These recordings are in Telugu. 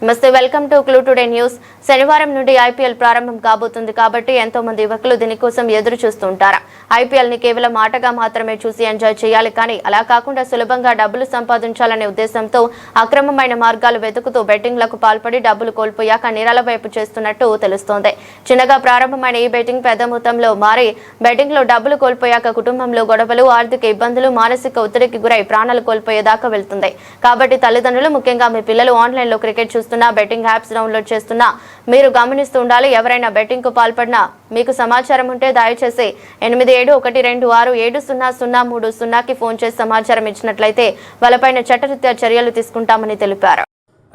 నమస్తే, welcome to clue today news. శనివారం నుండి ఐపీఎల్ ప్రారంభం కాబోతుంది కాబట్టి ఎంతో మంది యువకులు దీనికోసం ఎదురు చూస్తుంటారు. ఐపీఎల్ ని కేవలం ఆటగా మాత్రమే చూసి ఎంజాయ్ చేయాలి, కానీ అలా కాకుండా సులభంగా డబ్బులు సంపాదించాలనే ఉద్దేశంతో అక్రమమైన మార్గాలు వెతుకుతూ బెట్టింగ్లకు పాల్పడి డబ్బులు కోల్పోయాక నిరాల వైపు చేస్తున్నట్టు తెలుస్తోంది. చిన్నగా ప్రారంభమైన ఈ బెట్టింగ్ పెద్ద మొత్తంలో మారి బెట్టింగ్ లో డబ్బులు కోల్పోయాక కుటుంబంలో గొడవలు, ఆర్థిక ఇబ్బందులు, మానసిక ఒత్తిడికి గురై ప్రాణాలు కోల్పోయేదాకా వెళ్తుంది. కాబట్టి తల్లిదండ్రులు, ముఖ్యంగా మీ పిల్లలు ఆన్లైన్ లో క్రికెట్ చూస్తున్న బెట్టింగ్ యాప్స్ డౌన్లోడ్ చేస్తున్నా మీరు గమనిస్తూ ఉండాలి. ఎవరైనా బెట్టింగ్ కు పాల్పడినా మీకు సమాచారం ఉంటే దయచేసి 8712670030కి ఫోన్ చేసి సమాచారం ఇచ్చినట్లయితే వాళ్ళపైన చట్టరీత్యా చర్యలు తీసుకుంటామని తెలిపారు.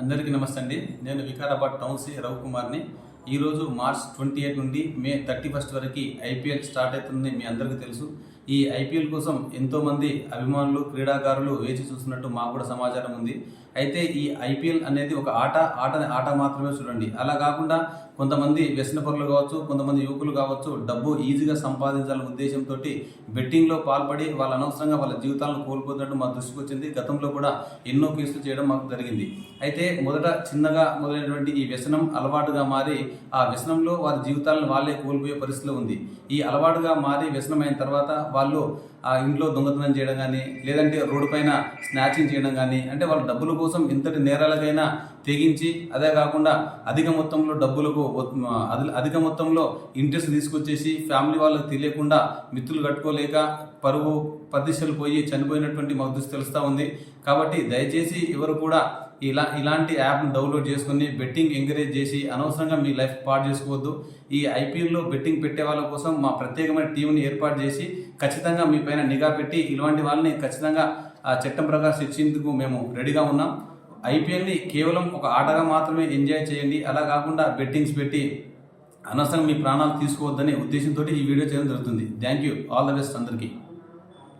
అందరికీ నమస్తే అండి. నేను వికారాబాద్ టౌన్ సి రవికుమార్ని. ఈరోజు మార్చ్ 28 నుండి మే 31 వరకు ఐపీఎల్ స్టార్ట్ అవుతుంది. మీ అందరికీ తెలుసు. ఈ ఐపీఎల్ కోసం ఎంతోమంది అభిమానులు, క్రీడాకారులు వేచి చూస్తున్నట్టు మాకు కూడా సమాచారం ఉంది. అయితే ఈ ఐపీఎల్ అనేది ఒక ఆట మాత్రమే చూడండి. అలా కాకుండా కొంతమంది వ్యసనపరులు కావచ్చు, కొంతమంది యువకులు కావచ్చు, డబ్బు ఈజీగా సంపాదించాలనే ఉద్దేశంతో బెట్టింగ్లో పాల్పడి వాళ్ళ అనవసరంగా వాళ్ళ జీవితాలను కోల్పోతున్నట్టు మా దృష్టికి వచ్చింది. గతంలో కూడా ఎన్నో కేసులు చేయడం మాకు జరిగింది. అయితే మొదట చిన్నగా మొదలైనటువంటి ఈ వ్యసనం అలవాటుగా మారి ఆ వ్యసనంలో వారి జీవితాలను వాళ్ళే కోల్పోయే పరిస్థితిలో ఉంది. ఈ అలవాటుగా మారి వ్యసనం అయిన తర్వాత వాళ్ళు ఆ ఇంట్లో దొంగతనం చేయడం కానీ, లేదంటే రోడ్డు పైన స్నాచింగ్ చేయడం కానీ, అంటే వాళ్ళ డబ్బుల కోసం ఎంతటి నేరాలకైనా తెగించి, అదే కాకుండా అధిక మొత్తంలో ఇంట్రెస్ట్ తీసుకొచ్చేసి ఫ్యామిలీ వాళ్ళకి తెలియకుండా మిత్రులు కట్టుకోలేక పరువు ప్రతిష్టలు పోయి చనిపోయినటువంటి మాకు దృష్టి తెలుస్తూ ఉంది. కాబట్టి దయచేసి ఎవరు కూడా ఇలాంటి యాప్ను డౌన్లోడ్ చేసుకుని బెట్టింగ్ ఎంకరేజ్ చేసి అనవసరంగా మీ లైఫ్ పాడు చేసుకోవద్దు. ఈ ఐపీఎల్లో బెట్టింగ్ పెట్టే వాళ్ళ కోసం మా ప్రత్యేకమైన టీంని ఏర్పాటు చేసి ఖచ్చితంగా మీ పైన నిఘా పెట్టి ఇలాంటి వాళ్ళని ఖచ్చితంగా ఆ చట్టం ప్రకారం శిక్షించేందుకు మేము రెడీగా ఉన్నాం. ఐపీఎల్ని కేవలం ఒక ఆటగా మాత్రమే ఎంజాయ్ చేయండి. అలా కాకుండా బెట్టింగ్స్ పెట్టి అనవసరంగా మీ ప్రాణాలు తీసుకోవద్దనే ఉద్దేశంతో ఈ వీడియో చేయడం జరుగుతుంది. Thank you. All the best అందరికీ.